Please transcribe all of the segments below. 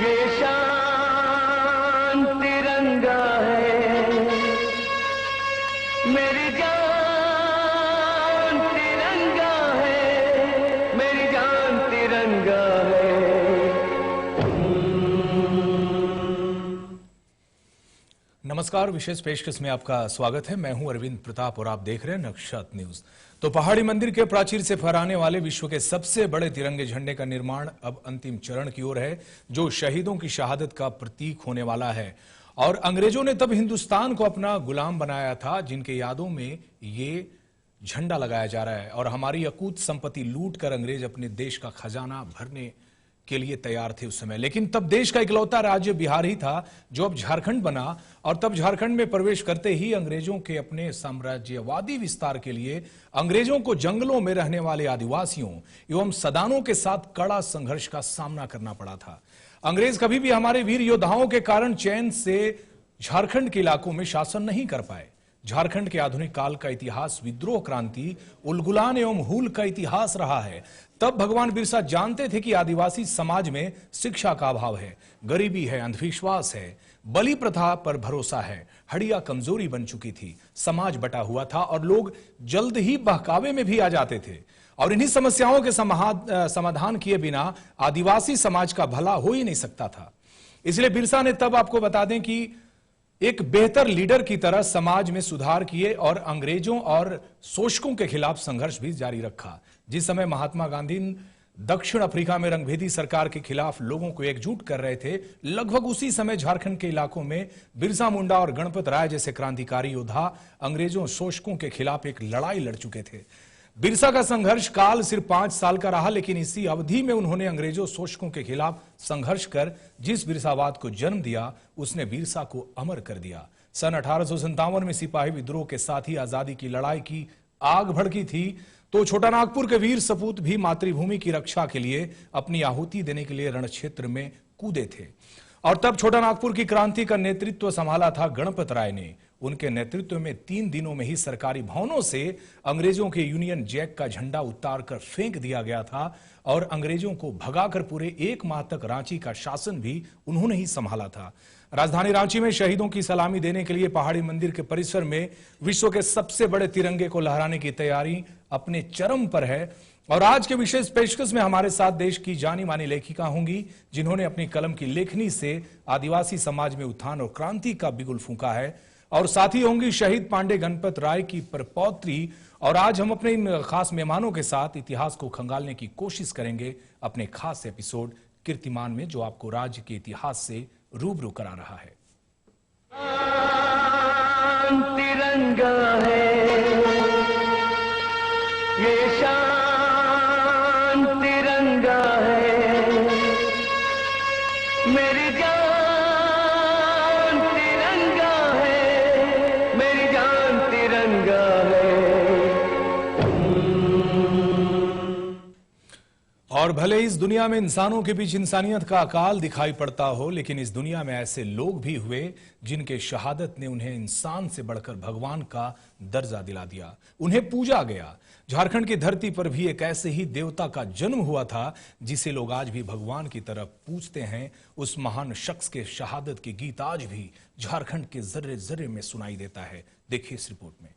ये शान तिरंगा है, मेरी जान तिरंगा है, मेरी जान तिरंगा है। नमस्कार, विशेष पेशकश में आपका स्वागत है। मैं हूं अरविंद प्रताप और आप देख रहे हैं नक्षत्र न्यूज। तो पहाड़ी मंदिर के प्राचीर से फहराने वाले विश्व के सबसे बड़े तिरंगे झंडे का निर्माण अब अंतिम चरण की ओर है, जो शहीदों की शहादत का प्रतीक होने वाला है। और अंग्रेजों ने तब हिंदुस्तान को अपना गुलाम बनाया था, जिनके यादों में ये झंडा लगाया जा रहा है। और हमारी अकूत संपत्ति लूट कर अंग्रेज अपने देश का खजाना भरने के लिए तैयार थे उस समय। लेकिन तब देश का इकलौता राज्य बिहार ही था, जो अब झारखंड बना। और तब झारखंड में प्रवेश करते ही अंग्रेजों के अपने साम्राज्यवादी विस्तार के लिए अंग्रेजों को जंगलों में रहने वाले आदिवासियों एवं सदानों के साथ कड़ा संघर्ष का सामना करना पड़ा था। अंग्रेज कभी भी हमारे वीर योद्धाओं के कारण चैन से झारखंड के इलाकों में शासन नहीं कर पाए। झारखंड के आधुनिक काल का इतिहास विद्रोह, क्रांति, उलगुलान एवं हूल का इतिहास रहा है। तब भगवान बिरसा जानते थे कि आदिवासी समाज में शिक्षा का अभाव है, गरीबी है, अंधविश्वास है, बलि प्रथा पर भरोसा है, हड़िया कमजोरी बन चुकी थी, समाज बटा हुआ था और लोग जल्द ही बहकावे में भी आ जाते थे। और इन्हीं समस्याओं के समाधान किए बिना आदिवासी समाज का भला हो ही नहीं सकता था। इसलिए बिरसा ने तब, आपको बता दें कि एक बेहतर लीडर की तरह समाज में सुधार किए और अंग्रेजों और शोषकों के खिलाफ संघर्ष भी जारी रखा। जिस समय महात्मा गांधी दक्षिण अफ्रीका में रंगभेदी सरकार के खिलाफ लोगों को एकजुट कर रहे थे, लगभग उसी समय झारखंड के इलाकों में बिरसा मुंडा और गणपत राय जैसे क्रांतिकारी योद्धा अंग्रेजों शोषकों के खिलाफ एक लड़ाई लड़ चुके थे। बिरसा का संघर्ष काल सिर्फ 5 साल का रहा, लेकिन इसी अवधि में उन्होंने अंग्रेजों शोषकों के खिलाफ संघर्ष कर जिस बिरसावाद को जन्म दिया, उसने बिरसा को अमर कर दिया। सन 1857 में सिपाही विद्रोह के साथ ही आजादी की लड़ाई की आग भड़की थी, तो छोटा नागपुर के वीर सपूत भी मातृभूमि की रक्षा के लिए अपनी आहुति देने के लिए रणक्षेत्र में कूदे थे। और तब छोटा नागपुर की क्रांति का नेतृत्व संभाला था गणपत राय ने। उनके नेतृत्व में 3 दिनों में ही सरकारी भवनों से अंग्रेजों के यूनियन जैक का झंडा उतार कर फेंक दिया गया था और अंग्रेजों को भगाकर पूरे 1 माह तक रांची का शासन भी उन्होंने ही संभाला था। राजधानी रांची में शहीदों की सलामी देने के लिए पहाड़ी मंदिर के परिसर में विश्व के सबसे बड़े तिरंगे को लहराने की तैयारी अपने चरम पर है। और आज के विशेष पेशकश में हमारे साथ देश की जानी मानी लेखिका होंगी, जिन्होंने अपनी कलम की लेखनी से आदिवासी समाज में उत्थान और क्रांति का बिगुल फूंका है। और साथ ही होंगी शहीद पांडे गणपत राय की परपौत्री। और आज हम अपने इन खास मेहमानों के साथ इतिहास को खंगालने की कोशिश करेंगे अपने खास एपिसोड कीर्तिमान में, जो आपको राज्य के इतिहास से रूबरू करा रहा है। तिरंगा है, ये शान तिरंगा है, मेरी जान तिरंगा है, मेरी जान तिरंगा है। और भले इस दुनिया में इंसानों के बीच इंसानियत का अकाल दिखाई पड़ता हो, लेकिन इस दुनिया में ऐसे लोग भी हुए जिनके शहादत ने उन्हें इंसान से बढ़कर भगवान का दर्जा दिला दिया, उन्हें पूजा गया। झारखंड की धरती पर भी एक ऐसे ही देवता का जन्म हुआ था, जिसे लोग आज भी भगवान की तरफ पूजते हैं। उस महान शख्स के शहादत के गीत आज भी झारखंड के जर्रे जर्रे में सुनाई देता है। देखिए इस रिपोर्ट में।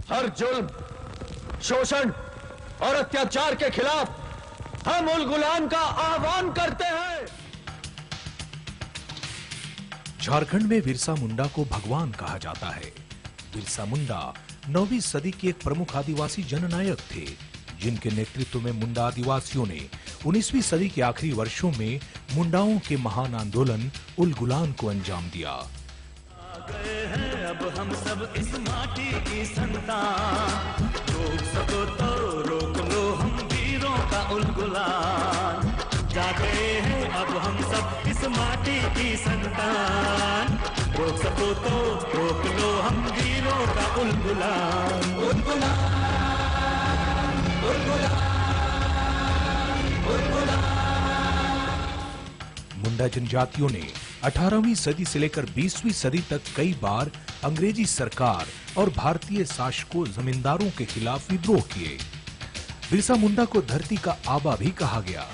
हर जुल्म, शोषण और अत्याचार के खिलाफ हम उलगुलान का आह्वान करते हैं। झारखंड में बिरसा मुंडा को भगवान कहा जाता है। बिरसा मुंडा 9वीं सदी के एक प्रमुख आदिवासी जननायक थे, जिनके नेतृत्व में मुंडा आदिवासियों ने 19वीं सदी के आखिरी वर्षों में मुंडाओं के महान आंदोलन उलगुलान को अंजाम दिया। आ गए हैं अब हम सब इस माटी की संतान, रोक सको तो रोक लो हम वीरों का उलगुलान। जा गए हैं अब हम सब इस माटी की संतान, रोक सको तो रोक लो हम वीरों का उलगुलान। उलगुलान, उलगुलान, उलगुलान। मुंडा जनजातियों ने 18वीं सदी से लेकर 20वीं सदी तक कई बार अंग्रेजी सरकार और भारतीय शासकों जमींदारों के खिलाफ विद्रोह किए। बिरसा मुंडा को धरती का आबा भी कहा गया।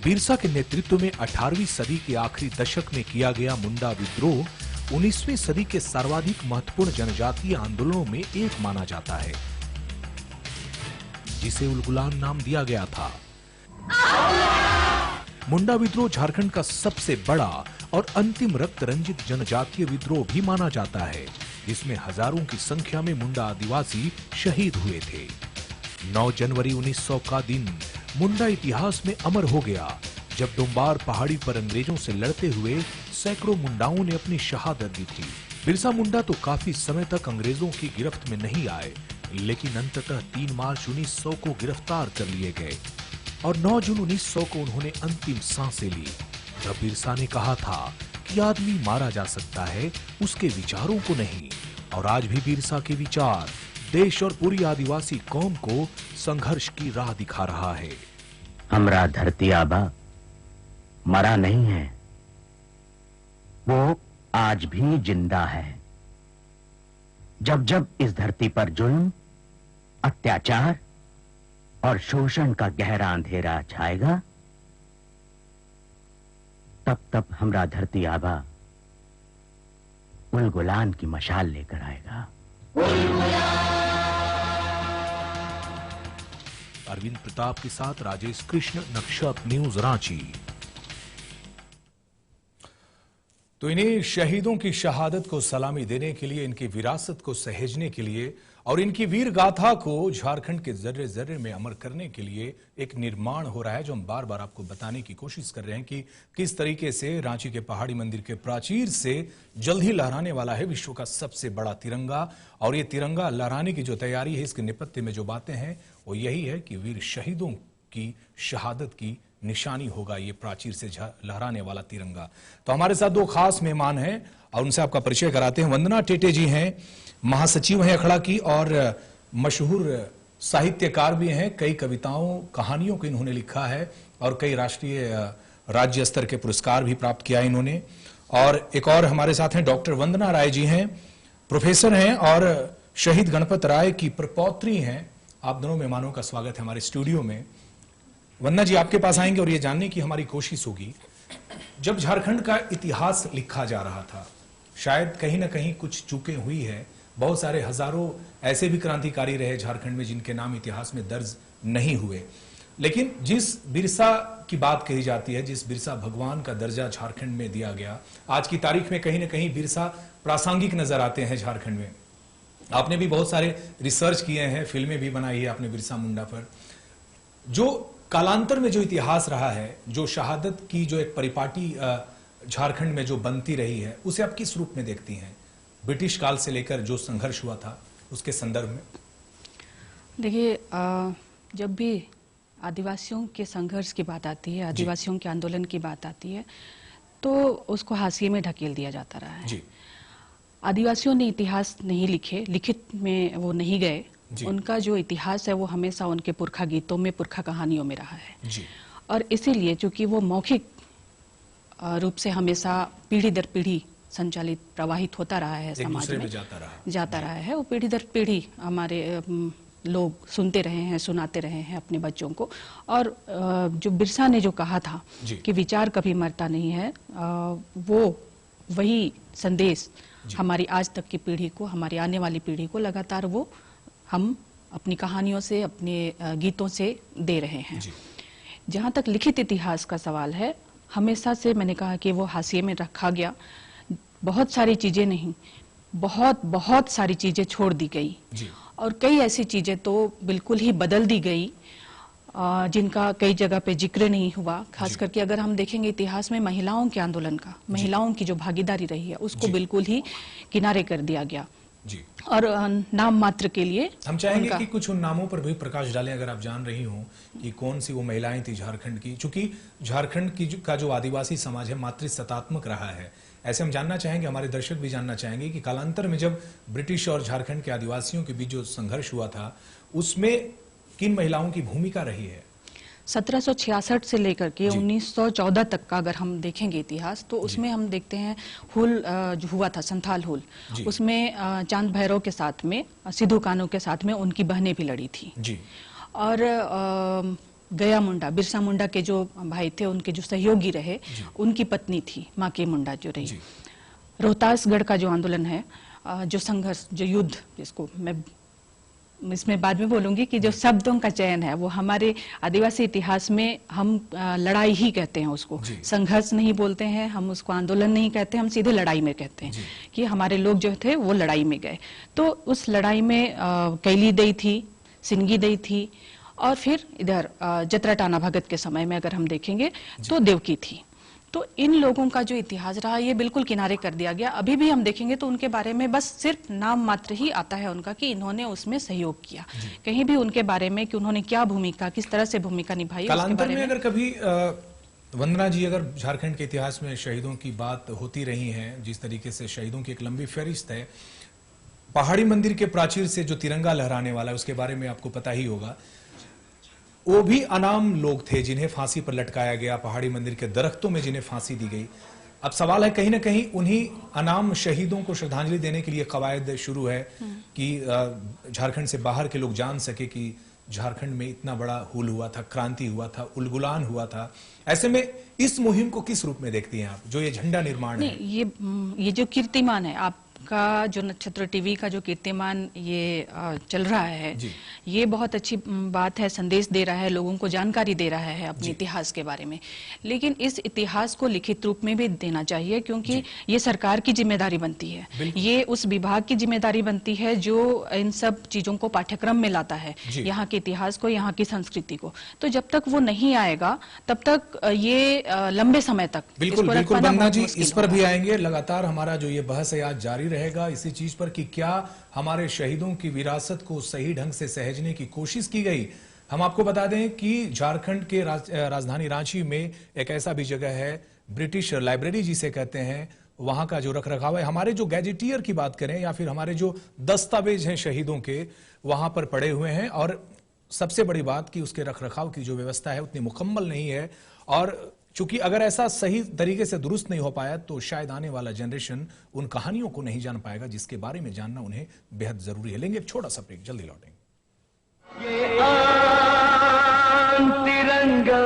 बिरसा के नेतृत्व में 18वीं सदी के आखिरी दशक में किया गया मुंडा विद्रोह 19वीं सदी के सर्वाधिक महत्वपूर्ण जनजातीय आंदोलनों में एक माना जाता है, जिसे उलगुलान नाम दिया गया था। मुंडा विद्रोह झारखंड का सबसे बड़ा और अंतिम रक्त रंजित जनजातीय विद्रोह भी माना जाता है, जिसमें हजारों की संख्या में मुंडा आदिवासी शहीद हुए थे। 9 जनवरी 1900 का दिन मुंडा इतिहास में अमर हो गया, जब डोम्बार पहाड़ी पर अंग्रेजों से लड़ते हुए सैकड़ों मुंडाओं ने अपनी शहादत दी थी। बिरसा मुंडा तो काफी समय तक अंग्रेजों की गिरफ्त में नहीं आए, लेकिन अंततः 3 मार्च 1900 को गिरफ्तार कर लिए गए और 9 जून 1900 को उन्होंने अंतिम सांसें ली। तब बिरसा ने कहा था कि आदमी मारा जा सकता है, उसके विचारों को नहीं। और आज भी बिरसा के विचार देश और पूरी आदिवासी कौम को संघर्ष की राह दिखा रहा है। हमरा धरती आबा मरा नहीं है, वो आज भी जिंदा है। जब जब इस धरती पर जुल्म, अत्याचार और शोषण का गहरा अंधेरा छाएगा, तब तब हमरा धरती आबा उलगुलान की मशाल लेकर आएगा। अरविंद प्रताप के साथ राजेश कृष्ण, नक्षत्र न्यूज, रांची। तो इन्हीं शहीदों की शहादत को सलामी देने के लिए, इनकी विरासत को सहेजने के लिए और इनकी वीर गाथा को झारखंड के जर्रे जर्रे में अमर करने के लिए एक निर्माण हो रहा है, जो हम बार बार आपको बताने की कोशिश कर रहे हैं कि किस तरीके से रांची के पहाड़ी मंदिर के प्राचीर से जल्द ही लहराने वाला है विश्व का सबसे बड़ा तिरंगा। और ये तिरंगा लहराने की जो तैयारी है, इसके नेपथ्य में जो बातें हैं वो यही है कि वीर शहीदों की शहादत की निशानी होगा ये प्राचीर से लहराने वाला तिरंगा। तो हमारे साथ 2 खास मेहमान हैं और उनसे आपका परिचय कराते हैं। वंदना टेटे जी हैं, महासचिव हैं अखड़ा की और मशहूर साहित्यकार भी हैं। कई कविताओं, कहानियों को इन्होंने लिखा है और कई राष्ट्रीय राज्य स्तर के पुरस्कार भी प्राप्त किया इन्होंने। और एक और हमारे साथ हैं डॉक्टर वंदना राय जी हैं, प्रोफेसर हैं और शहीद गणपत राय की प्रपौत्री हैं। आप दोनों मेहमानों का स्वागत है हमारे स्टूडियो में। वंदना जी, आपके पास आएंगे और ये जानने की हमारी कोशिश होगी, जब झारखंड का इतिहास लिखा जा रहा था, शायद कहीं ना कहीं कुछ चूकें हुई है। बहुत सारे हजारों ऐसे भी क्रांतिकारी रहे झारखंड में जिनके नाम इतिहास में दर्ज नहीं हुए, लेकिन जिस बिरसा की बात कही जाती है, जिस बिरसा भगवान का दर्जा झारखंड में दिया गया, आज की तारीख में कहीं ना कहीं बिरसा प्रासंगिक नजर आते हैं झारखंड में। आपने भी बहुत सारे रिसर्च किए हैं, फिल्में भी बनाई है आपने बिरसा मुंडा पर। जो कालांतर में जो इतिहास रहा है, जो शहादत की जो एक परिपाटी झारखंड में जो बनती रही है, उसे आप किस रूप में देखती हैं? ब्रिटिश काल से लेकर जो संघर्ष हुआ था उसके संदर्भ में। देखिए, जब भी आदिवासियों के संघर्ष की बात आती है, आदिवासियों के आंदोलन की बात आती है, तो उसको हाशिए में ढकेल दिया जाता रहा है। जी। आदिवासियों ने इतिहास नहीं लिखे, लिखित में वो नहीं गए। उनका जो इतिहास है वो हमेशा उनके पुरखा गीतों में, पुरखा कहानियों में रहा है। जी। और इसीलिए चूंकि वो मौखिक रूप से हमेशा पीढ़ी दर पीढ़ी संचालित, प्रवाहित होता रहा है, समाज में जाता रहा है। वो पीढ़ी दर पीढ़ी हमारे लोग सुनते रहे हैं, सुनाते रहे हैं अपने बच्चों को। और जो बिरसा ने जो कहा था कि विचार कभी मरता नहीं है, वो वही संदेश हमारी आज तक की पीढ़ी को, हमारी आने वाली पीढ़ी को लगातार वो हम अपनी कहानियों से, अपने गीतों से दे रहे हैं। जहाँ तक लिखित इतिहास का सवाल है, हमेशा से मैंने कहा कि वो हाशिए में रखा गया। बहुत सारी चीजें नहीं, बहुत सारी चीजें छोड़ दी गई और कई ऐसी चीजें तो बिल्कुल ही बदल दी गई जिनका कई जगह पे जिक्र नहीं हुआ। खास करके अगर हम देखेंगे इतिहास में महिलाओं के आंदोलन का, महिलाओं की जो भागीदारी रही है, उसको बिल्कुल ही किनारे कर दिया गया। और नाम मात्र के लिए हम चाहेंगे कि कुछ उन नामों पर भी प्रकाश डालें, अगर आप जान रही हो कि कौन सी वो महिलाएं थी झारखंड की। चूंकि झारखंड की का जो आदिवासी समाज है मातृसत्तात्मक रहा है, ऐसे हम जानना चाहेंगे, हमारे दर्शक भी जानना चाहेंगे कि कालांतर में जब ब्रिटिश और झारखंड के आदिवासियों के बीच जो संघर्ष हुआ था, उसमें किन महिलाओं की भूमिका रही है? 1766 से लेकर के 1914 तक का अगर हम देखेंगे इतिहास, तो उसमें हम देखते हैं हुल जो हुआ था, संथाल हुल, उसमें चांद भैरव के साथ में, सिद्धू कान्हू के साथ में उनकी बहनें भी लड़ी थी। और गया मुंडा, बिरसा मुंडा के जो भाई थे, उनके जो सहयोगी रहे, उनकी पत्नी थी माके मुंडा जो रही। रोहतासगढ़ का जो आंदोलन है, जो संघर्ष, जो युद्ध, जिसको मैं इसमें बाद में बोलूंगी कि जो शब्दों का चयन है वो हमारे आदिवासी इतिहास में हम लड़ाई ही कहते हैं उसको, संघर्ष नहीं बोलते हैं हम उसको, आंदोलन नहीं कहते, हम सीधे लड़ाई में कहते हैं कि हमारे लोग जो थे वो लड़ाई में गए। तो उस लड़ाई में कैली दई थी, सिंगी दई थी, और फिर इधर जतरा टाना भगत के समय में अगर हम देखेंगे तो देवकी थी। तो इन लोगों का जो इतिहास रहा ये बिल्कुल किनारे कर दिया गया। अभी भी हम देखेंगे तो उनके बारे में बस सिर्फ नाम मात्र ही आता है उनका कि इन्होंने उसमें सहयोग किया, कहीं भी उनके बारे में कि उन्होंने क्या भूमिका, किस तरह से भूमिका निभाई। कालांतर में अगर कभी वंदना जी, अगर झारखंड के इतिहास में शहीदों की बात होती रही है, जिस तरीके से शहीदों की एक लंबी फहरिस्त है, पहाड़ी मंदिर के प्राचीर से जो तिरंगा लहराने वाला है उसके बारे में आपको पता ही होगा, वो भी अनाम लोग थे जिन्हें फांसी पर लटकाया गया, पहाड़ी मंदिर के दरख्तों में जिन्हें फांसी दी गई। अब सवाल है कहीं ना कहीं उन्हीं अनाम शहीदों को श्रद्धांजलि देने के लिए कवायद शुरू है कि झारखंड से बाहर के लोग जान सके कि झारखंड में इतना बड़ा हुल हुआ था, क्रांति हुआ था, उलगुलान हुआ था। ऐसे में इस मुहिम को किस रूप में देखती हैं आप, जो ये झंडा निर्माण है? ये जो कीर्तिमान है आपका, जो नक्षत्र टीवी का जो कीर्तिमान ये चल रहा है, ये बहुत अच्छी बात है, संदेश दे रहा है, लोगों को जानकारी दे रहा है अपने इतिहास के बारे में। लेकिन इस इतिहास को लिखित रूप में भी देना चाहिए, क्योंकि ये सरकार की जिम्मेदारी बनती है, ये उस विभाग की जिम्मेदारी बनती है जो इन सब चीजों को पाठ्यक्रम में लाता है, यहाँ के इतिहास को, यहाँ की संस्कृति को। तो जब तक वो नहीं आएगा तब तक ये लंबे समय तक बिल्कुल वंदना जी इस पर भी आएंगे। लगातार हमारा जो ये बहस है आज जारी रहेगा इसी चीज पर कि क्या हमारे शहीदों की विरासत को सही ढंग से सहेजने की कोशिश की गई। हम आपको बता दें कि झारखंड के राजधानी रांची में एक ऐसा भी जगह है, ब्रिटिश लाइब्रेरी जिसे कहते हैं, वहां का जो रखरखाव है, हमारे जो गैजेटियर की बात करें या फिर हमारे जो दस्तावेज हैं शहीदों के, वहां पर पड़े हुए हैं। और सबसे बड़ी बात कि उसके रखरखाव की जो व्यवस्था है उतनी मुकम्मल नहीं है, और चूंकि अगर ऐसा सही तरीके से दुरुस्त नहीं हो पाया तो शायद आने वाला जनरेशन उन कहानियों को नहीं जान पाएगा जिसके बारे में जानना उन्हें बेहद जरूरी है। लेंगे एक छोटा सा ब्रेक, जल्दी लौटेंगे। ये आन तिरंगा